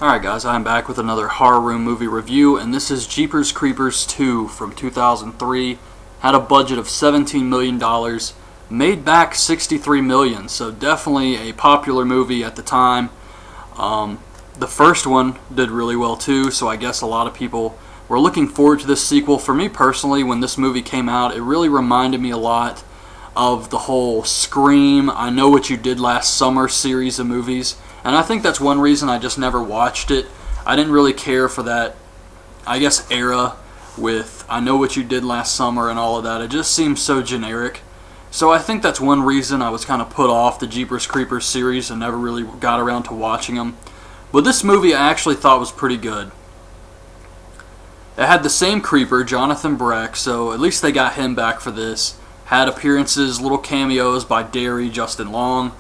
Alright guys, I'm back with another Horror Room movie review, and this is Jeepers Creepers 2 from 2003. Had a budget of $17 million, made back $63 million, so definitely a popular movie at the time. The first one did really well too, so I guess a lot of people were looking forward to this sequel. For me personally, when this movie came out, it really reminded me a lot of the whole Scream, I Know What You Did Last Summer series of movies. And I think that's one reason I just never watched it. I didn't really care for that, I guess, era with I Know What You Did Last Summer and all of that. It just seemed so generic. So I think that's one reason I was kind of put off the Jeepers Creepers series and never really got around to watching them. But this movie I actually thought was pretty good. It had the same creeper, Jonathan Breck, so at least they got him back for this. Had appearances, little cameos by Derry, Justin Long.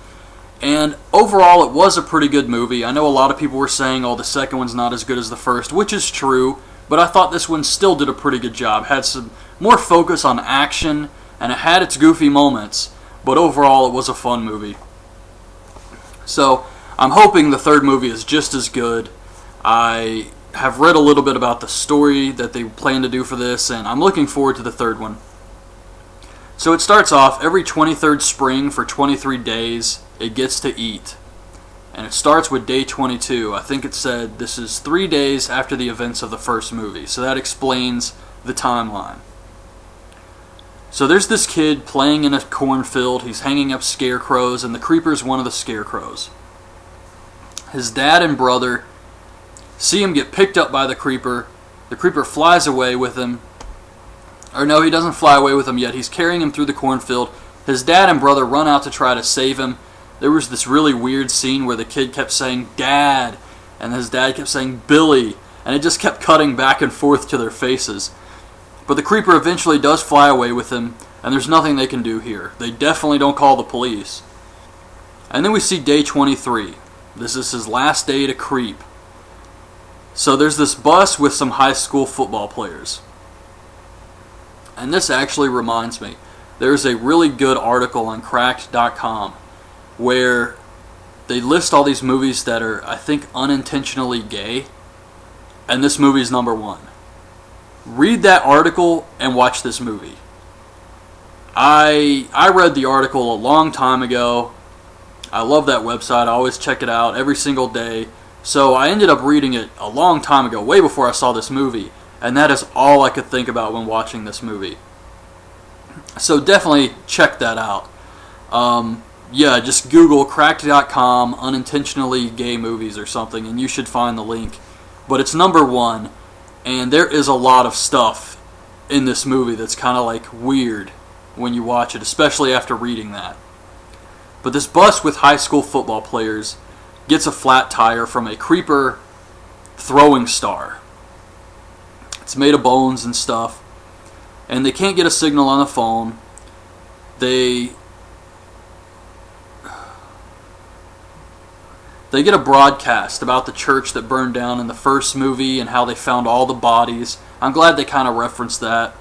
And overall, it was a pretty good movie. I know a lot of people were saying, oh, the second one's not as good as the first, which is true, but I thought this one still did a pretty good job. Had some more focus on action, and it had its goofy moments, but overall, it was a fun movie. So, I'm hoping the third movie is just as good. I have read a little bit about the story that they plan to do for this, and I'm looking forward to the third one. So it starts off every 23rd spring for 23 days, it gets to eat. And it starts with day 22. I think it said this is 3 days after the events of the first movie. So that explains the timeline. So there's this kid playing in a cornfield. He's hanging up scarecrows, and the creeper's one of the scarecrows. His dad and brother see him get picked up by the creeper. The creeper flies away with him. Or no, he doesn't fly away with him yet. He's carrying him through the cornfield. His dad and brother run out to try to save him. There was this really weird scene where the kid kept saying, "Dad," and his dad kept saying, "Billy," and it just kept cutting back and forth to their faces. But the creeper eventually does fly away with him, and there's nothing they can do here. They definitely don't call the police. And then we see day 23. This is his last day to creep. So there's this bus with some high school football players. And this actually reminds me, there's a really good article on Cracked.com where they list all these movies that are, I think, unintentionally gay, and this movie is number one. Read that article and watch this movie. I read the article a long time ago. I love that website. I always check it out every single day. So I ended up reading it a long time ago, way before I saw this movie. And that is all I could think about when watching this movie. So definitely check that out. Yeah, just Google Cracked.com unintentionally gay movies or something, and you should find the link. But it's number one, and there is a lot of stuff in this movie that's kind of like weird when you watch it, especially after reading that. But this bus with high school football players gets a flat tire from a creeper throwing star. It's made of bones and stuff. And they can't get a signal on the phone. They get a broadcast about the church that burned down in the first movie and how they found all the bodies. I'm glad they kind of referenced that.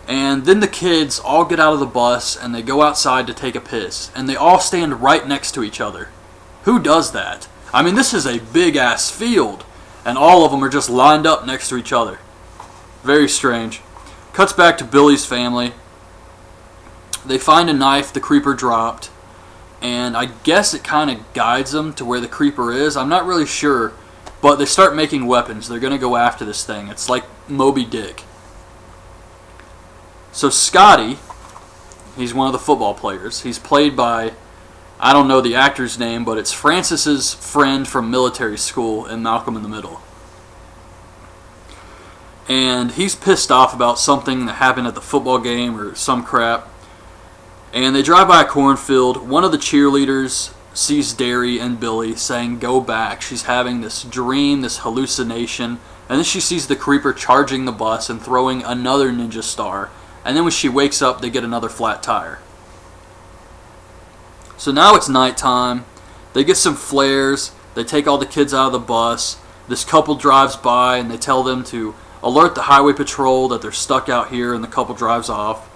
And then the kids all get out of the bus and they go outside to take a piss. And they all stand right next to each other. Who does that? I mean, this is a big-ass field. And all of them are just lined up next to each other. Very strange. Cuts back to Billy's family. They find a knife the creeper dropped. And I guess it kind of guides them to where the creeper is. I'm not really sure. But they start making weapons. They're going to go after this thing. It's like Moby Dick. So Scotty, he's one of the football players. He's played by, I don't know the actor's name, but it's Francis's friend from military school in Malcolm in the Middle. And he's pissed off about something that happened at the football game or some crap. And they drive by a cornfield. One of the cheerleaders sees Derry and Billy saying, "Go back." She's having this dream, this hallucination. And then she sees the creeper charging the bus and throwing another ninja star. And then when she wakes up, they get another flat tire. So now it's nighttime. They get some flares. They take all the kids out of the bus. This couple drives by and they tell them to alert the highway patrol that they're stuck out here, and the couple drives off.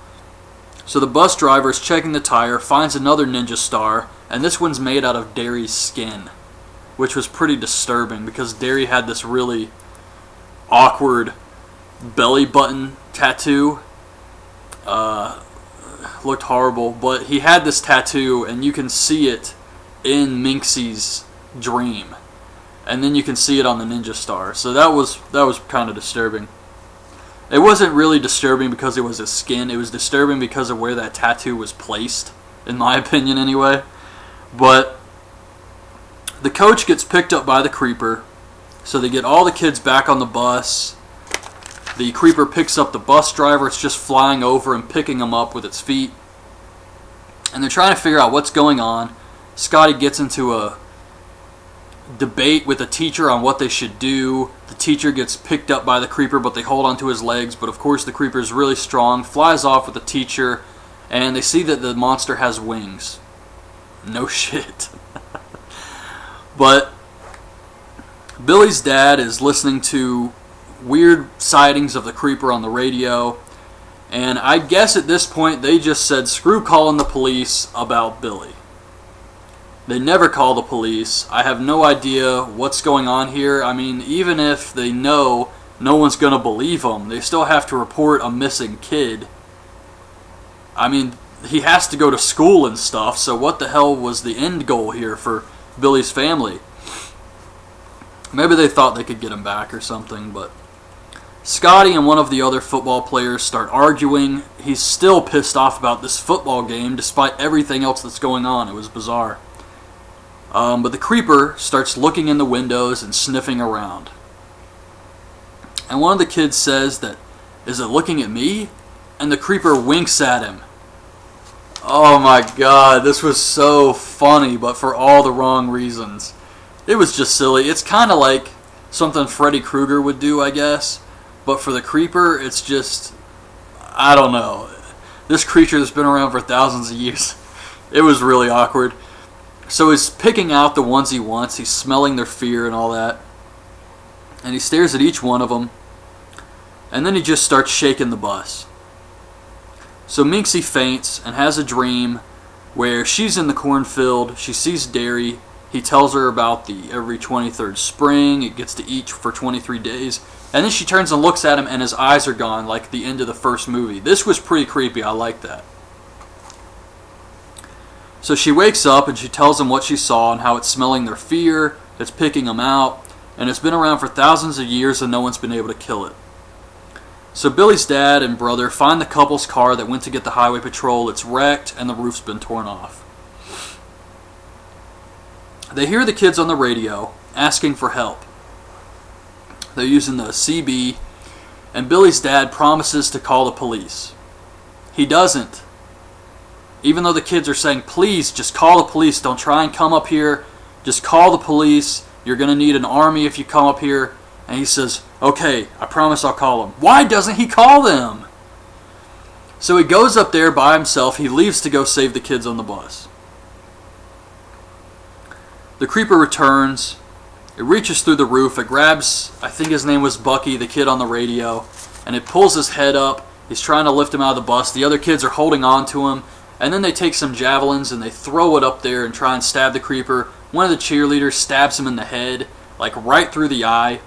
So the bus driver is checking the tire, finds another ninja star, and this one's made out of Derry's skin. which was pretty disturbing because Derry had this really awkward belly button tattoo. Looked horrible, but he had this tattoo, and you can see it in Minxie's dream, and then you can see it on the Ninja Star. So that was kind of disturbing. It wasn't really disturbing because it was his skin. It was disturbing because of where that tattoo was placed, in my opinion anyway. But the coach gets picked up by the creeper, so they get all the kids back on the bus. The creeper picks up the bus driver. It's just flying over and picking him up with its feet. And they're trying to figure out what's going on. Scotty gets into a debate with the teacher on what they should do. The teacher gets picked up by the creeper, but they hold onto his legs. But of course the creeper is really strong, flies off with the teacher, and they see that the monster has wings. No shit. But Billy's dad is listening to weird sightings of the creeper on the radio, and I guess at this point they just said screw calling the police about Billy. They never call the police. I have no idea what's going on here. I mean, even if they know, no one's going to believe them. They still have to report a missing kid. I mean, he has to go to school and stuff, so what the hell was the end goal here for Billy's family? Maybe they thought they could get him back or something, but Scotty and one of the other football players start arguing. He's still pissed off about this football game despite everything else that's going on. It was bizarre. But the creeper starts looking in the windows and sniffing around. And one of the kids says that, "Is it looking at me?" And the creeper winks at him. Oh my god, this was so funny, but for all the wrong reasons. It was just silly. It's kind of like something Freddy Krueger would do, I guess. But for the creeper, it's just, I don't know. This creature that's been around for thousands of years. It was really awkward. So he's picking out the ones he wants. He's smelling their fear and all that. And he stares at each one of them. And then he just starts shaking the bus. So Minxie faints and has a dream where she's in the cornfield. She sees Derry. He tells her about the every 23rd spring. It gets to eat for 23 days. And then she turns and looks at him and his eyes are gone like the end of the first movie. This was pretty creepy. I like that. So she wakes up and she tells him what she saw and how it's smelling their fear. It's picking them out. And it's been around for thousands of years and no one's been able to kill it. So Billy's dad and brother find the couple's car that went to get the highway patrol. It's wrecked and the roof's been torn off. They hear the kids on the radio asking for help. They're using the CB, and Billy's dad promises to call the police. He doesn't. Even though the kids are saying, please, just call the police. Don't try and come up here. Just call the police. You're going to need an army if you come up here. And he says, okay, I promise I'll call them. Why doesn't he call them? So he goes up there by himself. He leaves to go save the kids on the bus. The creeper returns. It reaches through the roof. It grabs, I think his name was Bucky, the kid on the radio, and it pulls his head up. He's trying to lift him out of the bus. The other kids are holding on to him, and then they take some javelins and they throw it up there and try and stab the creeper. One of the cheerleaders stabs him in the head, like right through the eye.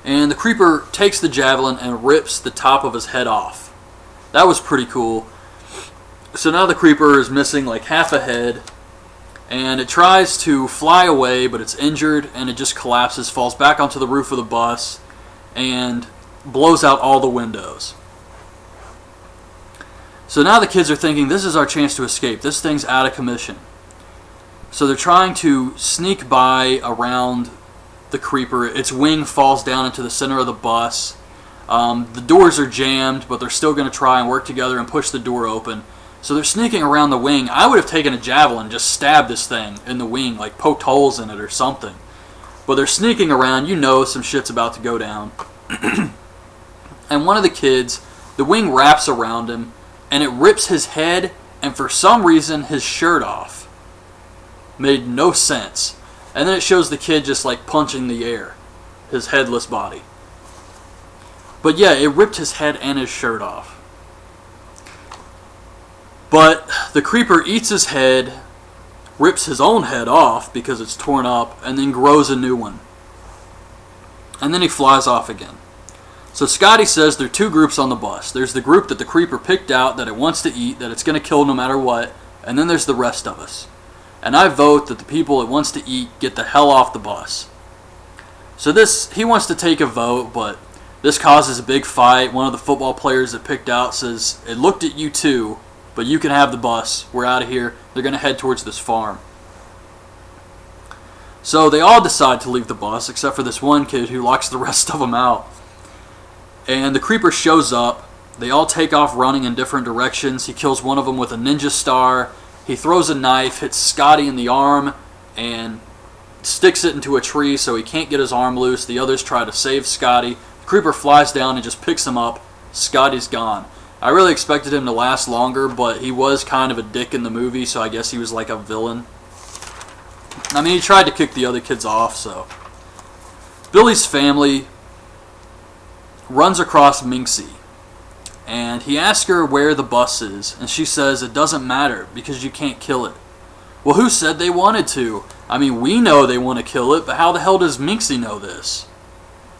And the creeper takes the javelin and rips the top of his head off. That was pretty cool. So now the creeper is missing like half a head. And it tries to fly away, but it's injured, and it just collapses, falls back onto the roof of the bus, and blows out all the windows. So now the kids are thinking, this is our chance to escape. This thing's out of commission. So they're trying to sneak by around the creeper. Its wing falls down into the center of the bus. The doors are jammed, but they're still going to try and work together and push the door open. So they're sneaking around the wing. I would have taken a javelin and just stabbed this thing in the wing, like poked holes in it or something. But they're sneaking around. You know some shit's about to go down. And one of the kids, the wing wraps around him, and it rips his head and for some reason his shirt off. Made no sense. And then it shows the kid just like punching the air. His headless body. But yeah, it ripped his head and his shirt off. But the creeper eats his head, rips his own head off because it's torn up, and then grows a new one. And then he flies off again. So Scotty says there are two groups on the bus. There's the group that the creeper picked out that it wants to eat, that it's going to kill no matter what, and then there's the rest of us. And I vote that the people it wants to eat get the hell off the bus. So he wants to take a vote, but this causes a big fight. One of the football players that picked out says, "It looked at you too, but you can have the bus. We're out of here." They're going to head towards this farm. So they all decide to leave the bus, except for this one kid who locks the rest of them out. And the creeper shows up. They all take off running in different directions. He kills one of them with a ninja star. He throws a knife, hits Scotty in the arm, and sticks it into a tree so he can't get his arm loose. The others try to save Scotty. The creeper flies down and just picks him up. Scotty's gone. I really expected him to last longer, but he was kind of a dick in the movie, so I guess he was like a villain. I mean, he tried to kick the other kids off, so. Billy's family runs across Minxie, and he asks her where the bus is, and she says it doesn't matter because you can't kill it. Well, who said they wanted to? I mean, we know they want to kill it, but how the hell does Minxie know this?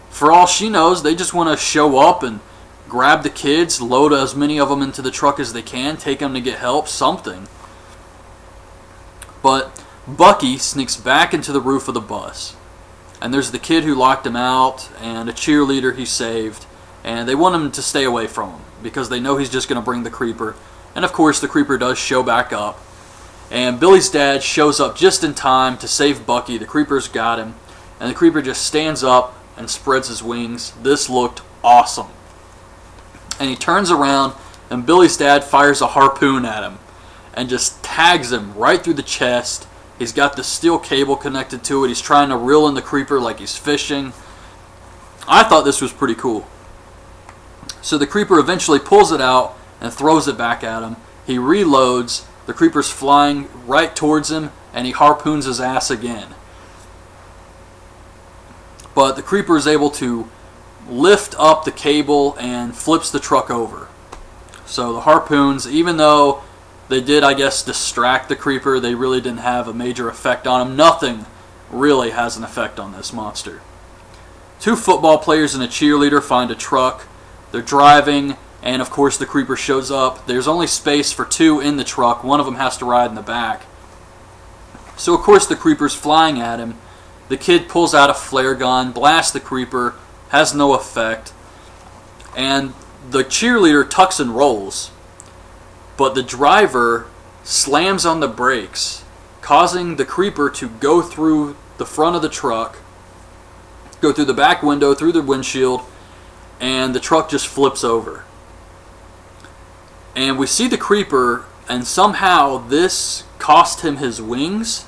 For all she knows, they just want to show up and grab the kids, load as many of them into the truck as they can, take them to get help, something. But Bucky sneaks back into the roof of the bus. And there's the kid who locked him out and a cheerleader he saved. And they want him to stay away from him because they know he's just going to bring the creeper. And of course the creeper does show back up. And Billy's dad shows up just in time to save Bucky. The creeper's got him. And the creeper just stands up and spreads his wings. This looked awesome. And he turns around and Billy's dad fires a harpoon at him and just tags him right through the chest. He's got the steel cable connected to it. He's trying to reel in the creeper like he's fishing. I thought this was pretty cool. So the creeper eventually pulls it out and throws it back at him. He reloads. The creeper's flying right towards him, and he harpoons his ass again. But the creeper is able to lift up the cable and flips the truck over. So the harpoons, even though they did, I guess, distract the creeper, they really didn't have a major effect on him. Nothing really has an effect on this monster. Two football players and a cheerleader find a truck. They're driving, and of course the creeper shows up. There's only space for two in the truck. One of them has to ride in the back. So of course the creeper's flying at him. The kid pulls out a flare gun, blasts the creeper, has no effect. And the cheerleader tucks and rolls. But the driver slams on the brakes, causing the creeper to go through the front of the truck, go through the back window, through the windshield, and the truck just flips over. And we see the creeper, and somehow this cost him his wings.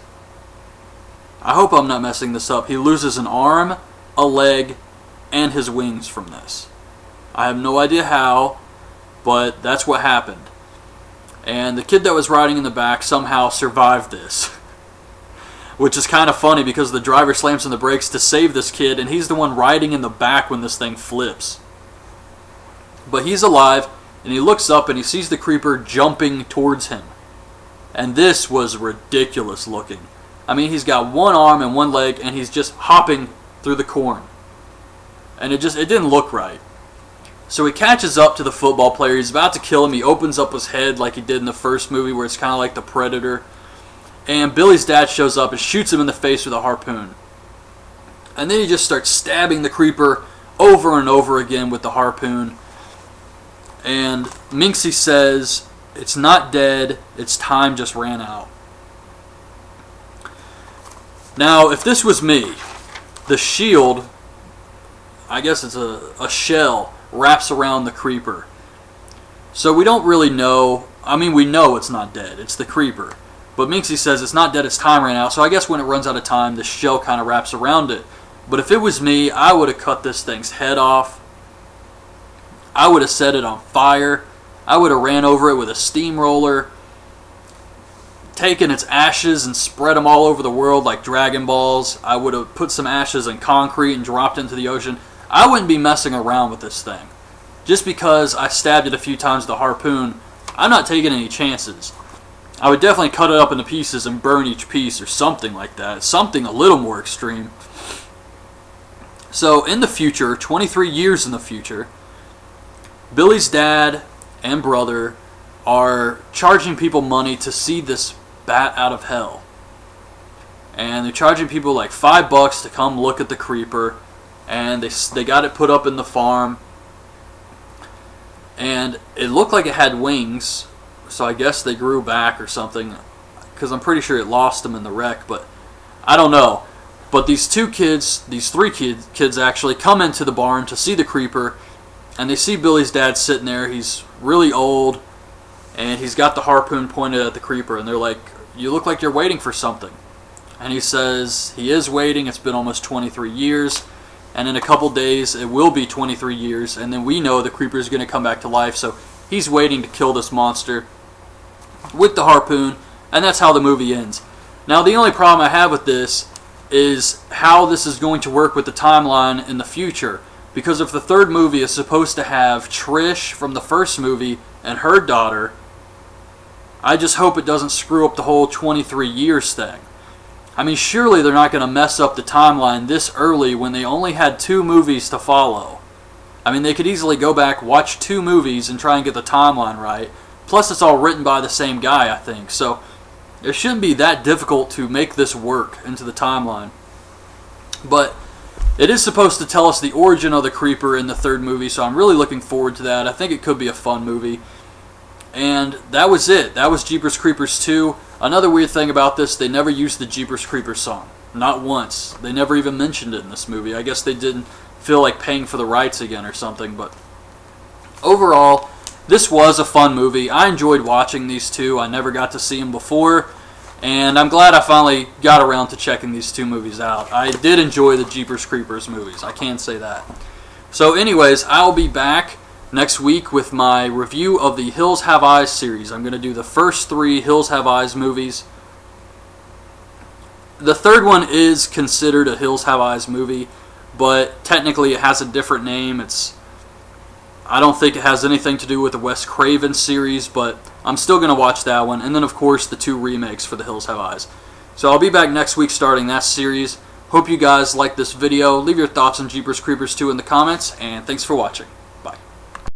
I hope I'm not messing this up. He loses an arm, a leg, and his wings from this. I have no idea how, but that's what happened. And the kid that was riding in the back somehow survived this. Which is kind of funny because the driver slams on the brakes to save this kid, and he's the one riding in the back when this thing flips. But he's alive, and he looks up and he sees the creeper jumping towards him. And this was ridiculous looking. I mean, he's got one arm and one leg, and he's just hopping through the corn. And it didn't look right. So he catches up to the football player. He's about to kill him. He opens up his head like he did in the first movie where it's kind of like the Predator. And Billy's dad shows up and shoots him in the face with a harpoon. And then he just starts stabbing the creeper over and over again with the harpoon. And Minxie says, "It's not dead. Its time just ran out." Now, if this was me, the shield, I guess it's a shell, wraps around the creeper. So we don't really know. I mean, we know it's not dead. It's the creeper. But Minxie says it's not dead, its time ran out. So I guess when it runs out of time, the shell kind of wraps around it. But if it was me, I would have cut this thing's head off. I would have set it on fire. I would have ran over it with a steamroller, taken its ashes and spread them all over the world like Dragon Balls. I would have put some ashes in concrete and dropped into the ocean. I wouldn't be messing around with this thing. Just because I stabbed it a few times with the harpoon, I'm not taking any chances. I would definitely cut it up into pieces and burn each piece or something like that. Something a little more extreme. So in the future, 23 years in the future, Billy's dad and brother are charging people money to see this bat out of hell. And they're charging people like $5 to come look at the creeper. And they got it put up in the farm. And it looked like it had wings. So I guess they grew back or something. Because I'm pretty sure it lost them in the wreck. But I don't know. But these three kids actually come into the barn to see the creeper. And they see Billy's dad sitting there. He's really old. And he's got the harpoon pointed at the creeper. And they're like, "You look like you're waiting for something." And he says he is waiting. It's been almost 23 years. And in a couple days, it will be 23 years. And then we know the creeper is going to come back to life. So he's waiting to kill this monster with the harpoon. And that's how the movie ends. Now, the only problem I have with this is how this is going to work with the timeline in the future. Because if the third movie is supposed to have Trish from the first movie and her daughter, I just hope it doesn't screw up the whole 23 years thing. I mean, surely they're not going to mess up the timeline this early when they only had 2 movies to follow. I mean, they could easily go back, watch 2 movies, and try and get the timeline right. Plus, it's all written by the same guy, I think. So, it shouldn't be that difficult to make this work into the timeline. But it is supposed to tell us the origin of the creeper in the third movie, so I'm really looking forward to that. I think it could be a fun movie. And that was it. That was Jeepers Creepers 2. Another weird thing about this, they never used the Jeepers Creepers song. Not once. They never even mentioned it in this movie. I guess they didn't feel like paying for the rights again or something. But overall, this was a fun movie. I enjoyed watching these two. I never got to see them before. And I'm glad I finally got around to checking these 2 movies out. I did enjoy the Jeepers Creepers movies. I can say that. So anyways, I'll be back next week with my review of the Hills Have Eyes series. I'm going to do the first 3 Hills Have Eyes movies. The third one is considered a Hills Have Eyes movie, but technically it has a different name. I don't think it has anything to do with the Wes Craven series, but I'm still going to watch that one. And then, of course, the 2 remakes for the Hills Have Eyes. So I'll be back next week starting that series. Hope you guys like this video. Leave your thoughts on Jeepers Creepers 2 in the comments, and thanks for watching.